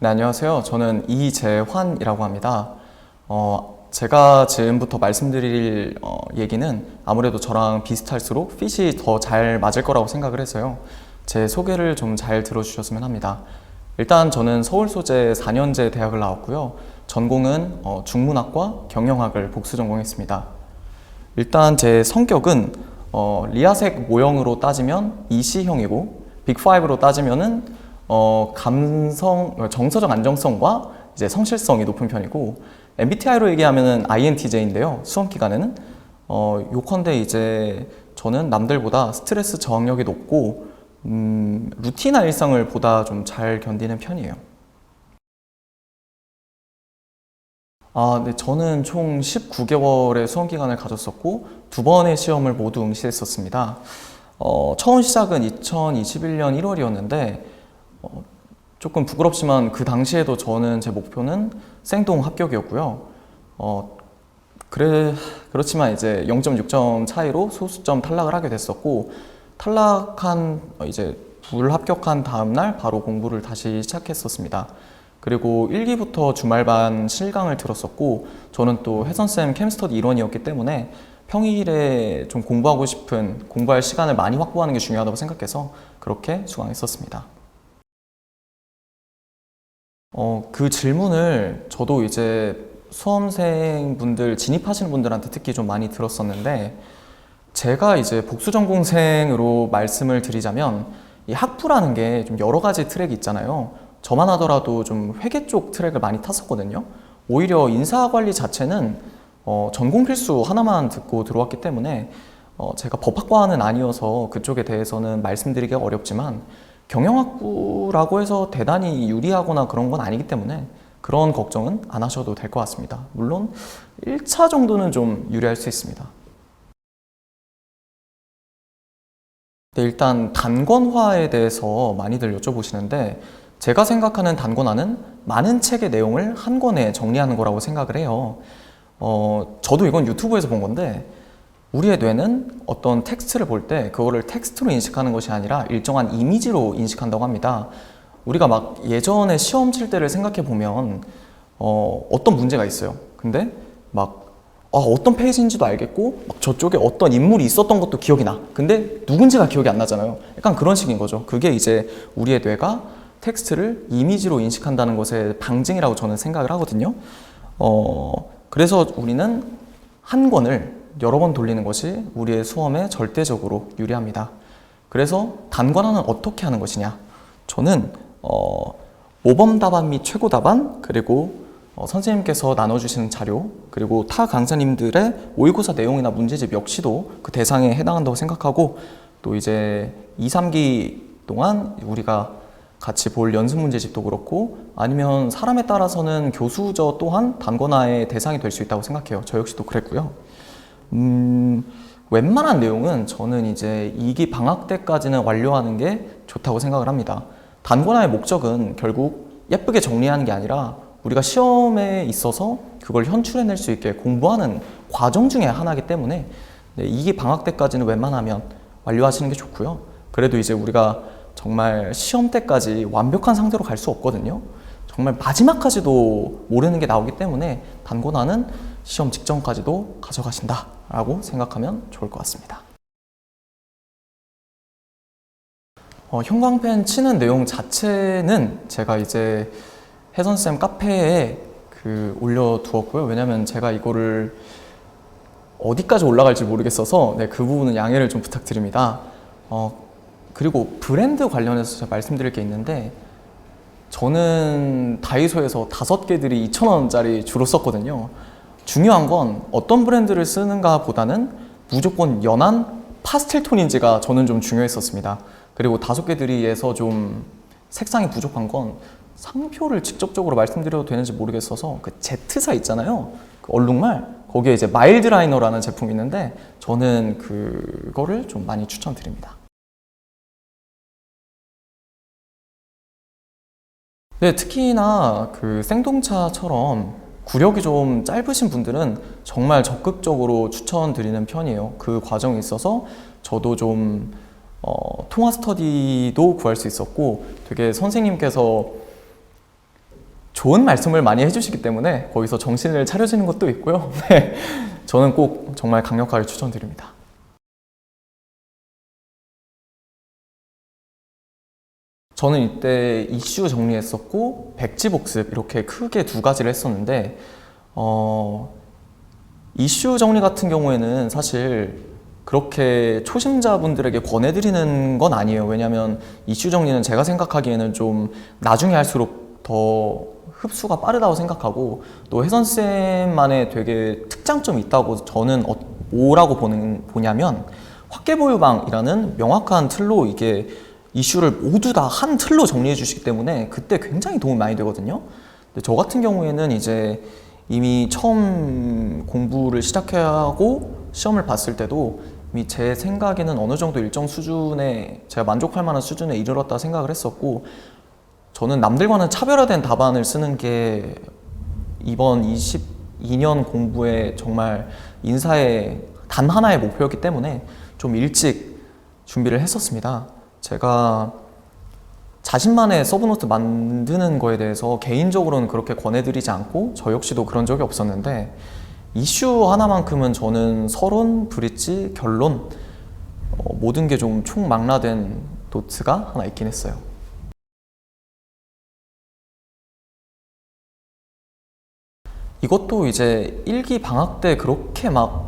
네, 안녕하세요. 저는 이재환이라고 합니다. 제가 지금부터 말씀드릴 얘기는 아무래도 저랑 비슷할수록 핏이 더 잘 맞을 거라고 생각을 해서요. 제 소개를 좀 잘 들어주셨으면 합니다. 일단 저는 서울 소재 4년제 대학을 나왔고요. 전공은 중문학과 경영학을 복수 전공했습니다. 일단 제 성격은 리아색 모형으로 따지면 EC형이고 빅5로 따지면은 정서적 안정성과 이제 성실성이 높은 편이고, MBTI로 얘기하면은 INTJ인데요. 수험 기간에는 요컨대 이제 저는 남들보다 스트레스 저항력이 높고 루틴한 일상을 보다 좀 잘 견디는 편이에요. 네, 저는 총 19개월의 수험 기간을 가졌었고 2번의 시험을 모두 응시했었습니다. 처음 시작은 2021년 1월이었는데 조금 부끄럽지만 그 당시에도 저는 제 목표는 생동 합격이었고요. 그렇지만 이제 0.6점 차이로 소수점 탈락을 하게 됐었고, 이제 불합격한 다음날 바로 공부를 다시 시작했었습니다. 그리고 1기부터 주말반 실강을 들었었고, 저는 또 혜선쌤 캠스터디 일원이었기 때문에 평일에 좀 공부할 시간을 많이 확보하는 게 중요하다고 생각해서 그렇게 수강했었습니다. 그 질문을 저도 이제 수험생분들, 진입하시는 분들한테 특히 좀 많이 들었었는데, 제가 이제 복수전공생으로 말씀을 드리자면 이 학부라는 게 좀 여러 가지 트랙이 있잖아요. 저만 하더라도 좀 회계 쪽 트랙을 많이 탔었거든요. 오히려 인사관리 자체는 전공 필수 하나만 듣고 들어왔기 때문에 제가 법학과는 아니어서 그쪽에 대해서는 말씀드리기가 어렵지만, 경영학부라고 해서 대단히 유리하거나 그런 건 아니기 때문에 그런 걱정은 안 하셔도 될 것 같습니다. 물론 1차 정도는 좀 유리할 수 있습니다. 네, 일단 단권화에 대해서 많이들 여쭤보시는데, 제가 생각하는 단권화는 많은 책의 내용을 한 권에 정리하는 거라고 생각을 해요. 저도 이건 유튜브에서 본 건데, 우리의 뇌는 어떤 텍스트를 볼 때 그거를 텍스트로 인식하는 것이 아니라 일정한 이미지로 인식한다고 합니다. 우리가 막 예전에 시험 칠 때를 생각해 보면 어떤 문제가 있어요. 근데 막 어떤 페이지인지도 알겠고 막 저쪽에 어떤 인물이 있었던 것도 기억이 나. 근데 누군지가 기억이 안 나잖아요. 약간 그런 식인 거죠. 그게 이제 우리의 뇌가 텍스트를 이미지로 인식한다는 것의 방증이라고 저는 생각을 하거든요. 그래서 우리는 한 권을 여러 번 돌리는 것이 우리의 수험에 절대적으로 유리합니다. 그래서 단권화는 어떻게 하는 것이냐? 저는 모범 답안 및 최고 답안, 그리고 선생님께서 나눠주시는 자료, 그리고 타 강사님들의 모의고사 내용이나 문제집 역시도 그 대상에 해당한다고 생각하고, 또 이제 2, 3기 동안 우리가 같이 볼 연습 문제집도 그렇고, 아니면 사람에 따라서는 교수저 또한 단권화의 대상이 될 수 있다고 생각해요. 저 역시도 그랬고요. 웬만한 내용은 저는 이제 2기 방학 때까지는 완료하는 게 좋다고 생각을 합니다. 단권화의 목적은 결국 예쁘게 정리하는 게 아니라 우리가 시험에 있어서 그걸 현출해낼 수 있게 공부하는 과정 중에 하나이기 때문에 2기 방학 때까지는 웬만하면 완료하시는 게 좋고요. 그래도 이제 우리가 정말 시험 때까지 완벽한 상태로 갈 수 없거든요. 정말 마지막까지도 모르는 게 나오기 때문에 단권화는 시험 직전까지도 가져가신다 라고 생각하면 좋을 것 같습니다. 형광펜 치는 내용 자체는 제가 이제 혜선쌤 카페에 올려두었고요. 왜냐면 제가 이거를 어디까지 올라갈지 모르겠어서 그 부분은 양해를 좀 부탁드립니다. 그리고 브랜드 관련해서 제가 말씀드릴 게 있는데, 저는 다이소에서 5개들이 2,000원짜리 주로 썼거든요. 중요한 건 어떤 브랜드를 쓰는가 보다는 무조건 연한 파스텔 톤인지가 저는 좀 중요했었습니다. 그리고 5개들이에서 좀 색상이 부족한 건 상표를 직접적으로 말씀드려도 되는지 모르겠어서 그 Z사 있잖아요. 그 얼룩말, 거기에 이제 마일드 라이너라는 제품이 있는데 저는 그거를 좀 많이 추천드립니다. 네, 특히나 생동차처럼 구력이 좀 짧으신 분들은 정말 적극적으로 추천드리는 편이에요. 그 과정에 있어서 저도 좀 통화 스터디도 구할 수 있었고, 되게 선생님께서 좋은 말씀을 많이 해주시기 때문에 거기서 정신을 차려지는 것도 있고요. 네, 저는 꼭 정말 강력하게 추천드립니다. 저는 이때 이슈 정리했었고 백지 복습 이렇게 크게 두 가지를 했었는데 이슈 정리 같은 경우에는 사실 그렇게 초심자분들에게 권해드리는 건 아니에요. 왜냐하면 이슈 정리는 제가 생각하기에는 좀 나중에 할수록 더 흡수가 빠르다고 생각하고 또 혜선쌤만의 되게 특장점이 있다고 저는 뭐라고 보냐면 확계보유방이라는 명확한 틀로 이게 이슈를 모두 다 한 틀로 정리해 주시기 때문에 그때 굉장히 도움이 많이 되거든요. 근데 저 같은 경우에는 이제 이미 처음 공부를 시작하고 시험을 봤을 때도 이미 제 생각에는 어느 정도 일정 수준에 제가 만족할 만한 수준에 이르렀다 생각을 했었고 저는 남들과는 차별화된 답안을 쓰는 게 이번 22년 공부에 정말 인사의 단 하나의 목표였기 때문에 좀 일찍 준비를 했었습니다. 제가 자신만의 서브노트 만드는 거에 대해서 개인적으로는 그렇게 권해드리지 않고 저 역시도 그런 적이 없었는데 이슈 하나만큼은 저는 서론, 브릿지, 결론 모든 게 좀 총망라된 노트가 하나 있긴 했어요. 이것도 이제 일기 방학 때 그렇게 막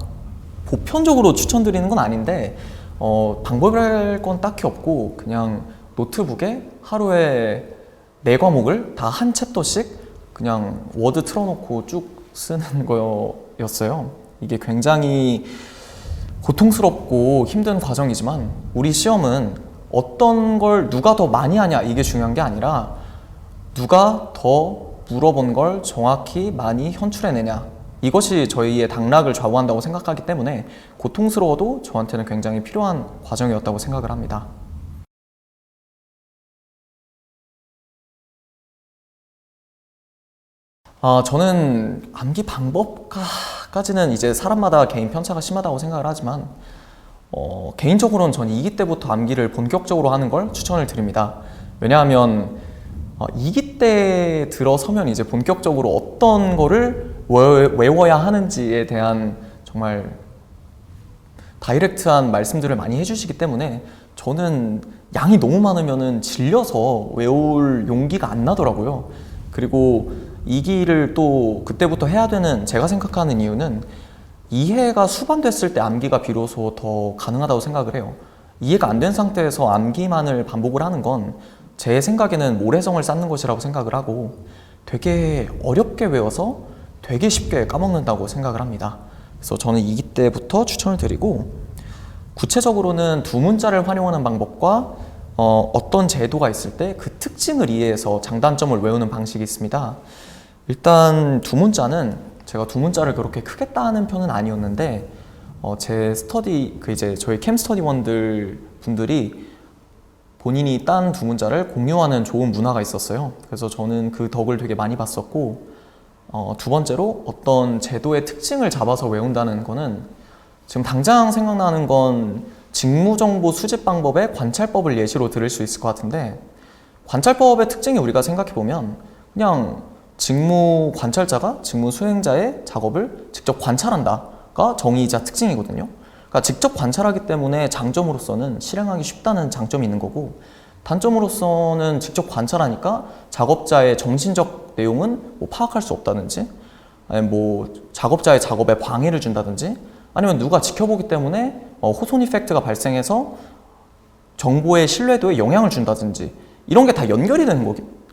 보편적으로 추천드리는 건 아닌데 방법이랄 건 딱히 없고 그냥 노트북에 하루에 4과목을 다 한 챕터씩 그냥 워드 틀어놓고 쭉 쓰는 거였어요. 이게 굉장히 고통스럽고 힘든 과정이지만 우리 시험은 어떤 걸 누가 더 많이 하냐 이게 중요한 게 아니라 누가 더 물어본 걸 정확히 많이 현출해내냐 이것이 저희의 당락을 좌우한다고 생각하기 때문에 고통스러워도 저한테는 굉장히 필요한 과정이었다고 생각을 합니다. 저는 암기 방법까지는 이제 사람마다 개인 편차가 심하다고 생각을 하지만 개인적으로는 저는 2기 때부터 암기를 본격적으로 하는 걸 추천을 드립니다. 왜냐하면 2기 때 들어서면 이제 본격적으로 어떤 거를 외워야 하는지에 대한 정말 다이렉트한 말씀들을 많이 해주시기 때문에 저는 양이 너무 많으면은 질려서 외울 용기가 안 나더라고요. 그리고 2기를 또 그때부터 해야 되는 제가 생각하는 이유는 이해가 수반됐을 때 암기가 비로소 더 가능하다고 생각을 해요. 이해가 안 된 상태에서 암기만을 반복을 하는 건 제 생각에는 모래성을 쌓는 것이라고 생각을 하고 되게 어렵게 외워서 되게 쉽게 까먹는다고 생각을 합니다. 그래서 저는 2기 때부터 추천을 드리고 구체적으로는 두 문자를 활용하는 방법과 어떤 제도가 있을 때 그 특징을 이해해서 장단점을 외우는 방식이 있습니다. 일단 두 문자는 제가 두 문자를 그렇게 크게 따는 편은 아니었는데 제 스터디 이제 저희 캠 스터디원들 분들이 본인이 딴 두 문자를 공유하는 좋은 문화가 있었어요. 그래서 저는 그 덕을 되게 많이 봤었고 두 번째로 어떤 제도의 특징을 잡아서 외운다는 거는 지금 당장 생각나는 건 직무정보 수집 방법의 관찰법을 예시로 들을 수 있을 것 같은데 관찰법의 특징이 우리가 생각해보면 그냥 직무 관찰자가 직무 수행자의 작업을 직접 관찰한다가 정의이자 특징이거든요. 그러니까 직접 관찰하기 때문에 장점으로서는 실행하기 쉽다는 장점이 있는 거고 단점으로서는 직접 관찰하니까 작업자의 정신적 내용은 뭐 파악할 수 없다든지 아니면 뭐 작업자의 작업에 방해를 준다든지 아니면 누가 지켜보기 때문에 호손 이펙트가 발생해서 정보의 신뢰도에 영향을 준다든지 이런 게 다 연결이 되는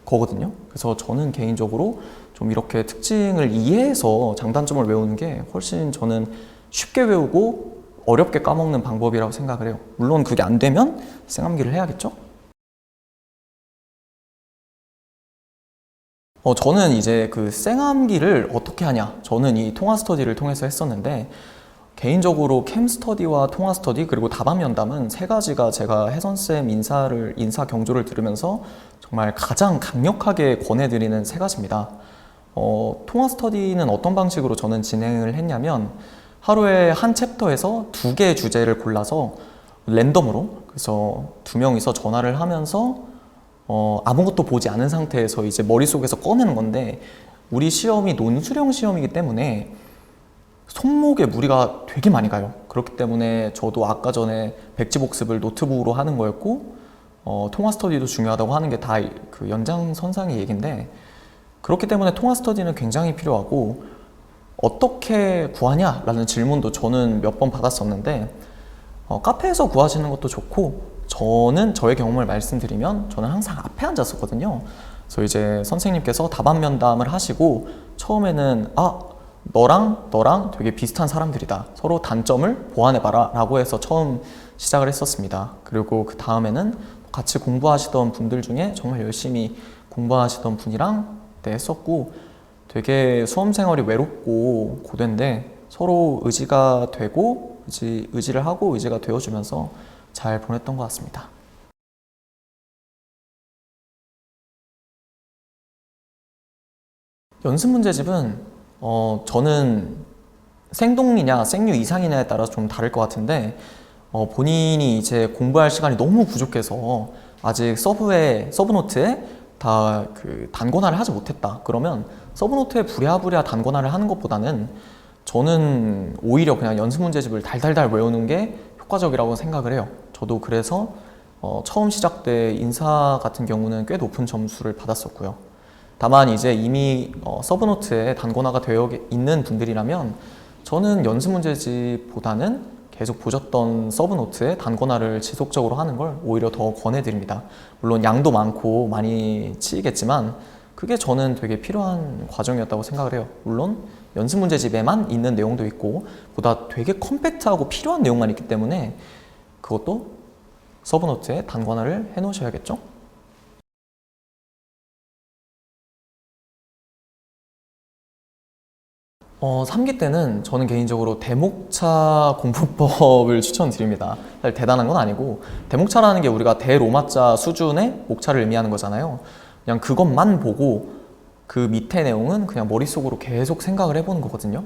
거거든요. 그래서 저는 개인적으로 좀 이렇게 특징을 이해해서 장단점을 외우는 게 훨씬 저는 쉽게 외우고 어렵게 까먹는 방법이라고 생각을 해요. 물론 그게 안 되면 쌩암기를 해야겠죠? 저는 이제 그 쌩암기를 어떻게 하냐 저는 이 통화 스터디를 통해서 했었는데 개인적으로 캠 스터디와 통화 스터디 그리고 답안 면담은 세 가지가 제가 혜선쌤 인사 경조를 들으면서 정말 가장 강력하게 권해드리는 세 가지입니다. 통화 스터디는 어떤 방식으로 저는 진행을 했냐면 하루에 한 챕터에서 2개의 주제를 골라서 랜덤으로 그래서 2명이서 전화를 하면서 아무것도 보지 않은 상태에서 이제 머릿속에서 꺼내는 건데, 우리 시험이 논술형 시험이기 때문에 손목에 무리가 되게 많이 가요. 그렇기 때문에 저도 아까 전에 백지복습을 노트북으로 하는 거였고, 통화 스터디도 중요하다고 하는 게 다 그 연장선상의 얘기인데, 그렇기 때문에 통화 스터디는 굉장히 필요하고, 어떻게 구하냐? 라는 질문도 저는 몇 번 받았었는데, 카페에서 구하시는 것도 좋고, 저는 저의 경험을 말씀드리면 저는 항상 앞에 앉았었거든요. 그래서 이제 선생님께서 답안 면담을 하시고, 처음에는 너랑 되게 비슷한 사람들이다, 서로 단점을 보완해봐라 라고 해서 처음 시작을 했었습니다. 그리고 그 다음에는 같이 공부하시던 분들 중에 정말 열심히 공부하시던 분이랑 했었고, 되게 수험생활이 외롭고 고된데 서로 의지가 되고 의지를 하고 의지가 되어주면서 잘 보냈던 것 같습니다. 연습 문제집은 저는 생동이냐 생류 이상이냐에 따라 좀 다를 것 같은데, 본인이 이제 공부할 시간이 너무 부족해서 아직 서브노트에 다 그 단권화를 하지 못했다, 그러면 서브노트에 부랴부랴 단권화를 하는 것보다는 저는 오히려 그냥 연습 문제집을 달달달 외우는 게 효과적이라고 생각을 해요. 저도 그래서 처음 시작 때 인사 같은 경우는 꽤 높은 점수를 받았었고요. 다만 이제 이미 서브노트에 단권화가 되어 있는 분들이라면 저는 연습 문제집보다는 계속 보셨던 서브노트에 단권화를 지속적으로 하는 걸 오히려 더 권해드립니다. 물론 양도 많고 많이 치이겠지만 그게 저는 되게 필요한 과정이었다고 생각을 해요. 물론 연습 문제집에만 있는 내용도 있고 보다 되게 컴팩트하고 필요한 내용만 있기 때문에 그것도 서브노트에 단권화를 해 놓으셔야겠죠? 어, 3기 때는 저는 개인적으로 대목차 공부법을 추천드립니다. 사실 대단한 건 아니고, 대목차라는 게 우리가 대로마자 수준의 목차를 의미하는 거잖아요. 그냥 그것만 보고 그 밑에 내용은 그냥 머릿속으로 계속 생각을 해보는 거거든요.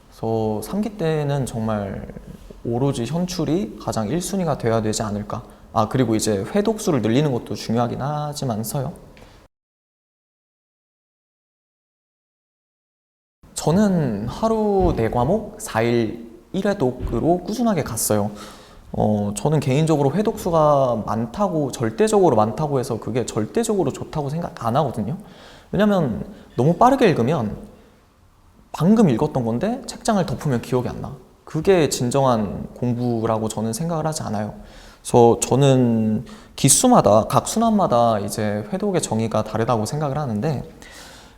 그래서 3기 때는 정말 오로지 현출이 가장 1순위가 돼야 되지 않을까. 그리고 이제 회독수를 늘리는 것도 중요하긴 하지만서요. 저는 하루 4과목 4일 1회독으로 꾸준하게 갔어요. 저는 개인적으로 회독수가 많다고, 절대적으로 많다고 해서 그게 절대적으로 좋다고 생각 안 하거든요. 왜냐면 너무 빠르게 읽으면 방금 읽었던 건데 책장을 덮으면 기억이 안 나. 그게 진정한 공부라고 저는 생각을 하지 않아요. 그래서 저는 기수마다, 각 순환마다 이제 회독의 정의가 다르다고 생각을 하는데,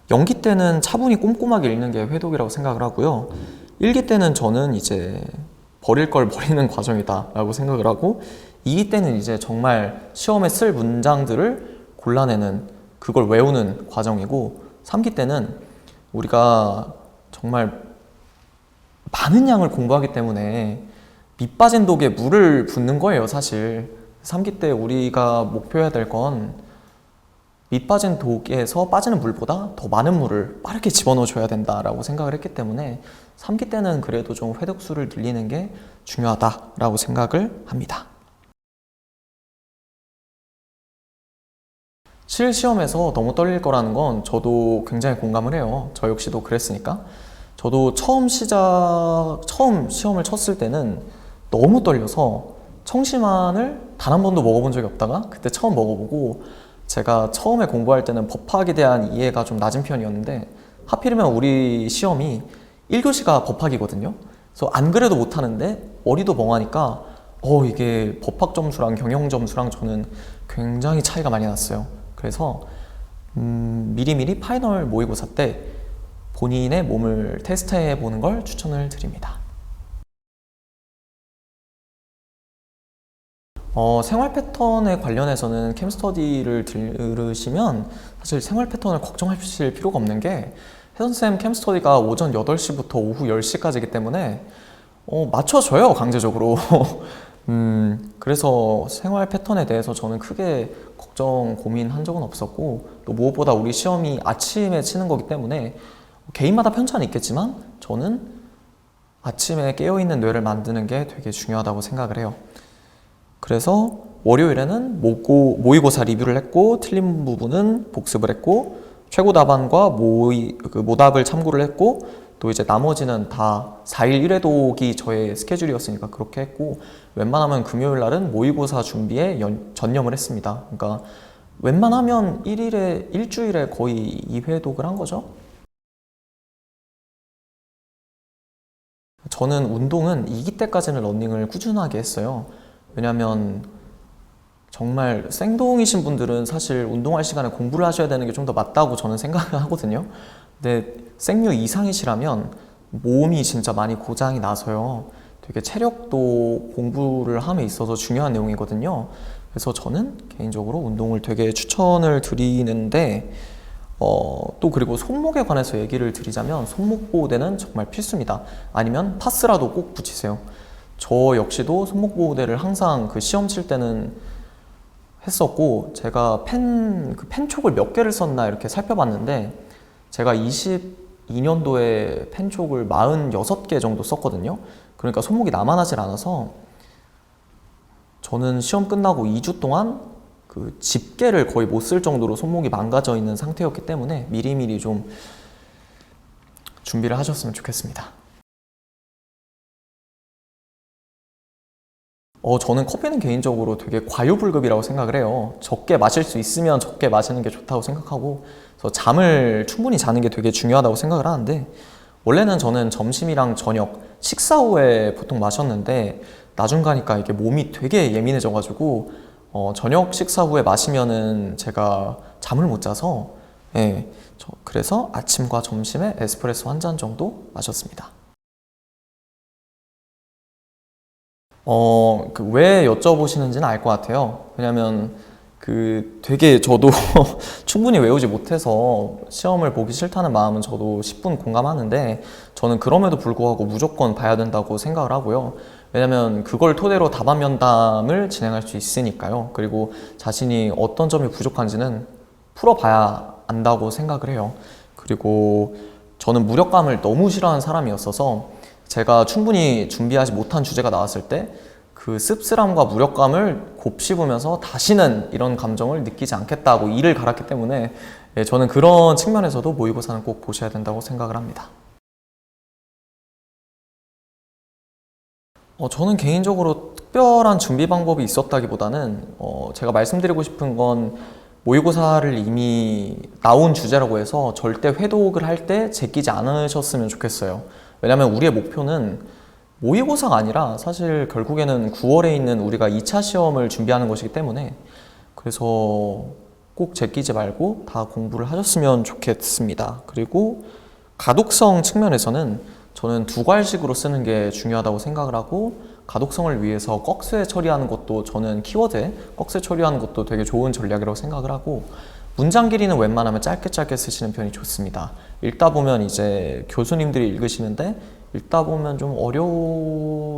0기 때는 차분히 꼼꼼하게 읽는 게 회독이라고 생각을 하고요. 1기 때는 저는 이제 버릴 걸 버리는 과정이다 라고 생각을 하고, 2기 때는 이제 정말 시험에 쓸 문장들을 골라내는, 그걸 외우는 과정이고, 3기 때는 우리가 정말 많은 양을 공부하기 때문에 밑 빠진 독에 물을 붓는 거예요, 사실. 3기 때 우리가 목표해야 될 건 밑 빠진 독에서 빠지는 물보다 더 많은 물을 빠르게 집어넣어 줘야 된다라고 생각을 했기 때문에 3기 때는 그래도 좀 회독수를 늘리는 게 중요하다라고 생각을 합니다. 실시험에서 너무 떨릴 거라는 건 저도 굉장히 공감을 해요. 저 역시도 그랬으니까. 저도 처음 시험을 쳤을 때는 너무 떨려서 청심환을 단 한 번도 먹어본 적이 없다가 그때 처음 먹어보고, 제가 처음에 공부할 때는 법학에 대한 이해가 좀 낮은 편이었는데 하필이면 우리 시험이 1교시가 법학이거든요. 그래서 안 그래도 못하는데 머리도 멍하니까 이게 법학 점수랑 경영 점수랑 저는 굉장히 차이가 많이 났어요. 그래서 미리미리 파이널 모의고사 때 본인의 몸을 테스트해 보는 걸 추천을 드립니다. 생활 패턴에 관련해서는 캠스터디를 들으시면 사실 생활 패턴을 걱정하실 필요가 없는 게, 혜선쌤 캠스터디가 오전 8시부터 오후 10시까지이기 때문에 맞춰줘요, 강제적으로. 그래서 생활 패턴에 대해서 저는 크게 걱정, 고민한 적은 없었고, 또 무엇보다 우리 시험이 아침에 치는 거기 때문에 개인마다 편차는 있겠지만 저는 아침에 깨어있는 뇌를 만드는 게 되게 중요하다고 생각을 해요. 그래서 월요일에는 모의고사 리뷰를 했고 틀린 부분은 복습을 했고 최고 답안과 모답을 참고를 했고 또 이제 나머지는 다 4일 1회독이 저의 스케줄이었으니까 그렇게 했고 웬만하면 금요일 날은 모의고사 준비에 전념을 했습니다. 그러니까 웬만하면 일주일에 거의 2회독을 한 거죠. 저는 운동은 2기 때까지는 러닝을 꾸준하게 했어요. 왜냐면 정말 생동이신 분들은 사실 운동할 시간에 공부를 하셔야 되는 게 좀 더 맞다고 저는 생각을 하거든요. 근데 생류 이상이시라면 몸이 진짜 많이 고장이 나서요. 되게 체력도 공부를 함에 있어서 중요한 내용이거든요. 그래서 저는 개인적으로 운동을 되게 추천을 드리는데 또 그리고 손목에 관해서 얘기를 드리자면 손목 보호대는 정말 필수입니다. 아니면 파스라도 꼭 붙이세요. 저 역시도 손목 보호대를 항상 그 시험 칠 때는 했었고 제가 펜촉을 몇 개를 썼나 이렇게 살펴봤는데 제가 22년도에 펜촉을 46개 정도 썼거든요. 그러니까 손목이 나만하질 않아서 저는 시험 끝나고 2주 동안 그 집게를 거의 못 쓸 정도로 손목이 망가져 있는 상태였기 때문에 미리미리 좀 준비를 하셨으면 좋겠습니다. 저는 커피는 개인적으로 되게 과유불급이라고 생각을 해요. 적게 마실 수 있으면 적게 마시는 게 좋다고 생각하고 그래서 잠을 충분히 자는 게 되게 중요하다고 생각을 하는데 원래는 저는 점심이랑 저녁 식사 후에 보통 마셨는데 나중 가니까 이게 몸이 되게 예민해져가지고 저녁 식사 후에 마시면은 제가 잠을 못 자서 그래서 아침과 점심에 에스프레소 한 잔 정도 마셨습니다. 왜 여쭤보시는지는 알 것 같아요. 왜냐면 되게 저도 충분히 외우지 못해서 시험을 보기 싫다는 마음은 저도 10분 공감하는데 저는 그럼에도 불구하고 무조건 봐야 된다고 생각을 하고요. 왜냐면 그걸 토대로 답안 면담을 진행할 수 있으니까요. 그리고 자신이 어떤 점이 부족한지는 풀어봐야 안다고 생각을 해요. 그리고 저는 무력감을 너무 싫어하는 사람이었어서 제가 충분히 준비하지 못한 주제가 나왔을 때 그 씁쓸함과 무력감을 곱씹으면서 다시는 이런 감정을 느끼지 않겠다고 이를 갈았기 때문에 저는 그런 측면에서도 모의고사는 꼭 보셔야 된다고 생각을 합니다. 저는 개인적으로 특별한 준비 방법이 있었다기보다는 제가 말씀드리고 싶은 건 모의고사를 이미 나온 주제라고 해서 절대 회독을 할 때 제끼지 않으셨으면 좋겠어요. 왜냐면 우리의 목표는 모의고사가 아니라 사실 결국에는 9월에 있는 우리가 2차 시험을 준비하는 것이기 때문에 그래서 꼭 제끼지 말고 다 공부를 하셨으면 좋겠습니다. 그리고 가독성 측면에서는 저는 2과일식으로 쓰는 게 중요하다고 생각을 하고 가독성을 위해서 꺽쇠 처리하는 것도 저는 키워드에 꺽쇠 처리하는 것도 되게 좋은 전략이라고 생각을 하고 문장 길이는 웬만하면 짧게 쓰시는 편이 좋습니다. 읽다 보면 이제 교수님들이 읽으시는데 읽다 보면 좀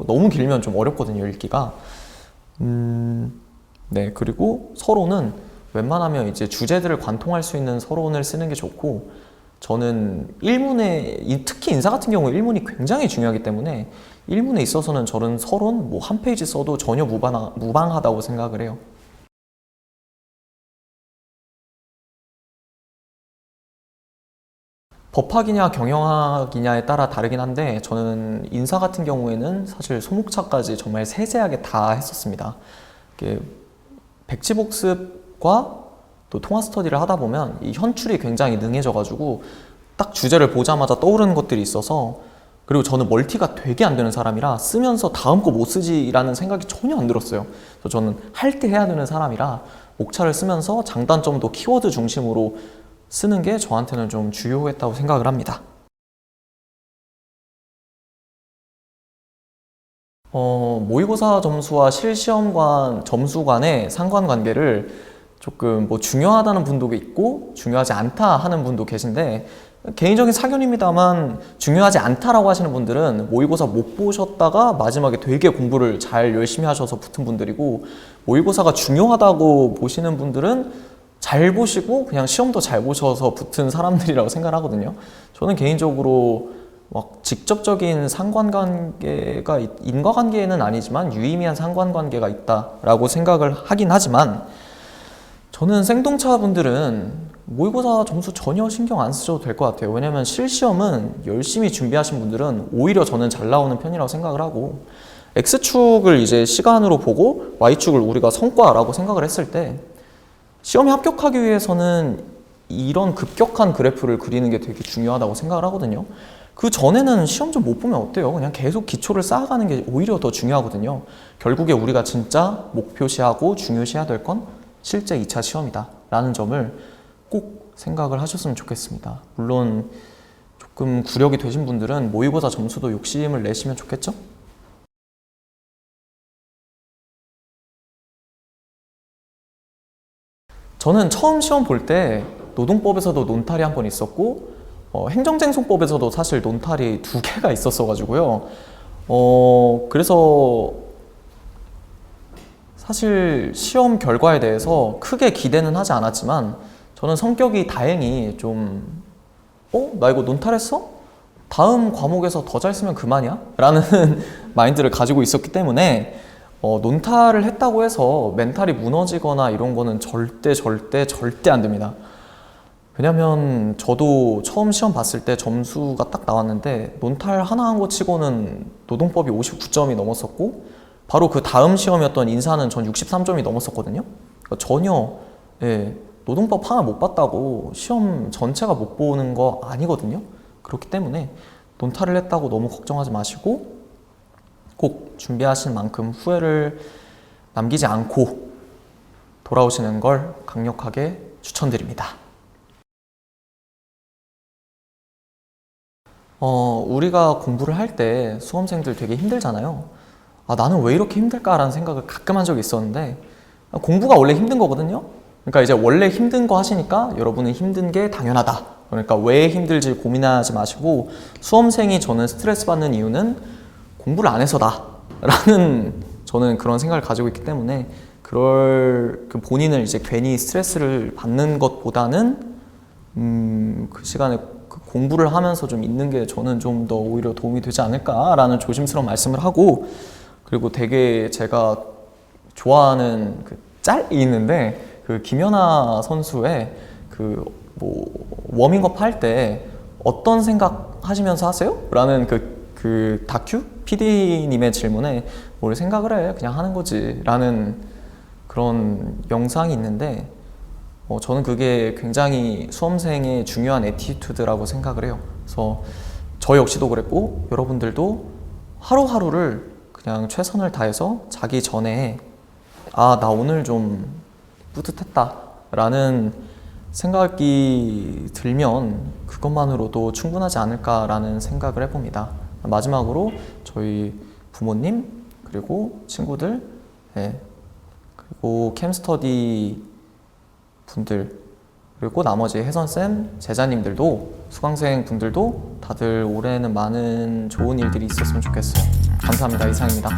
너무 길면 좀 어렵거든요, 읽기가. 네, 그리고 서론은 웬만하면 이제 주제들을 관통할 수 있는 서론을 쓰는 게 좋고 저는 특히 인사 같은 경우 1문이 굉장히 중요하기 때문에 1문에 있어서는 저는 서론 한 페이지 써도 전혀 무방하다고 생각을 해요. 법학이냐 경영학이냐에 따라 다르긴 한데 저는 인사 같은 경우에는 사실 소목차까지 정말 세세하게 다 했었습니다. 백지복습과 또 통화 스터디를 하다 보면 이 현출이 굉장히 능해져가지고 딱 주제를 보자마자 떠오르는 것들이 있어서 그리고 저는 멀티가 되게 안 되는 사람이라 쓰면서 다음 거 못 쓰지라는 생각이 전혀 안 들었어요. 그래서 저는 할 때 해야 되는 사람이라 목차를 쓰면서 장단점도 키워드 중심으로 쓰는 게 저한테는 좀 주요했다고 생각을 합니다. 모의고사 점수와 실시험관 점수 간의 상관관계를 조금 중요하다는 분도 있고 중요하지 않다 하는 분도 계신데 개인적인 사견입니다만 중요하지 않다라고 하시는 분들은 모의고사 못 보셨다가 마지막에 되게 공부를 잘 열심히 하셔서 붙은 분들이고 모의고사가 중요하다고 보시는 분들은 잘 보시고 그냥 시험도 잘 보셔서 붙은 사람들이라고 생각을 하거든요. 저는 개인적으로 막 직접적인 상관관계가 인과관계는 아니지만 유의미한 상관관계가 있다라고 생각을 하긴 하지만 저는 생동차 분들은 모의고사 점수 전혀 신경 안 쓰셔도 될 것 같아요. 왜냐면 실시험은 열심히 준비하신 분들은 오히려 저는 잘 나오는 편이라고 생각을 하고 X축을 이제 시간으로 보고 Y축을 우리가 성과라고 생각을 했을 때 시험에 합격하기 위해서는 이런 급격한 그래프를 그리는 게 되게 중요하다고 생각을 하거든요. 그 전에는 시험 좀 못 보면 어때요? 그냥 계속 기초를 쌓아가는 게 오히려 더 중요하거든요. 결국에 우리가 진짜 목표시하고 중요시해야 될 건 실제 2차 시험이다 라는 점을 꼭 생각을 하셨으면 좋겠습니다. 물론 조금 구력이 되신 분들은 모의고사 점수도 욕심을 내시면 좋겠죠? 저는 처음 시험 볼 때 노동법에서도 논탈이 한 번 있었고 행정쟁송법에서도 사실 논탈이 2개가 있었어가지고요. 그래서 사실 시험 결과에 대해서 크게 기대는 하지 않았지만 저는 성격이 다행히 좀 나 이거 논탈했어? 다음 과목에서 더 잘 쓰면 그만이야? 라는 마인드를 가지고 있었기 때문에 논탈을 했다고 해서 멘탈이 무너지거나 이런 거는 절대 안 됩니다. 왜냐면 저도 처음 시험 봤을 때 점수가 딱 나왔는데 논탈 하나 한 거 치고는 노동법이 59점이 넘었었고 바로 그 다음 시험이었던 인사는 전 63점이 넘었었거든요. 그러니까 전혀 노동법 하나 못 봤다고 시험 전체가 못 보는 거 아니거든요. 그렇기 때문에 논탈을 했다고 너무 걱정하지 마시고 꼭 준비하신 만큼 후회를 남기지 않고 돌아오시는 걸 강력하게 추천드립니다. 우리가 공부를 할 때 수험생들 되게 힘들잖아요. 나는 왜 이렇게 힘들까라는 생각을 가끔 한 적이 있었는데 공부가 원래 힘든 거거든요. 그러니까 이제 원래 힘든 거 하시니까 여러분은 힘든 게 당연하다. 그러니까 왜 힘들지 고민하지 마시고 수험생이 저는 스트레스 받는 이유는 공부를 안 해서다 라는 저는 그런 생각을 가지고 있기 때문에 그럴 본인을 이제 괜히 스트레스를 받는 것보다는 그 시간에 공부를 하면서 좀 있는 게 저는 좀 더 오히려 도움이 되지 않을까라는 조심스러운 말씀을 하고 그리고 되게 제가 좋아하는 그 짤이 있는데 그 김연아 선수의 그 뭐 워밍업 할 때 어떤 생각 하시면서 하세요? 라는 그 다큐? PD님의 질문에 뭘 생각을 해? 그냥 하는 거지 라는 그런 영상이 있는데 저는 그게 굉장히 수험생의 중요한 애티튜드라고 생각을 해요. 그래서 저 역시도 그랬고 여러분들도 하루하루를 그냥 최선을 다해서 자기 전에 나 오늘 좀 뿌듯했다 라는 생각이 들면 그것만으로도 충분하지 않을까라는 생각을 해봅니다. 마지막으로 저희 부모님 그리고 친구들 그리고 캠스터디 분들 그리고 나머지 혜선쌤, 제자님들도 수강생 분들도 다들 올해는 많은 좋은 일들이 있었으면 좋겠어요. 감사합니다. 이상입니다.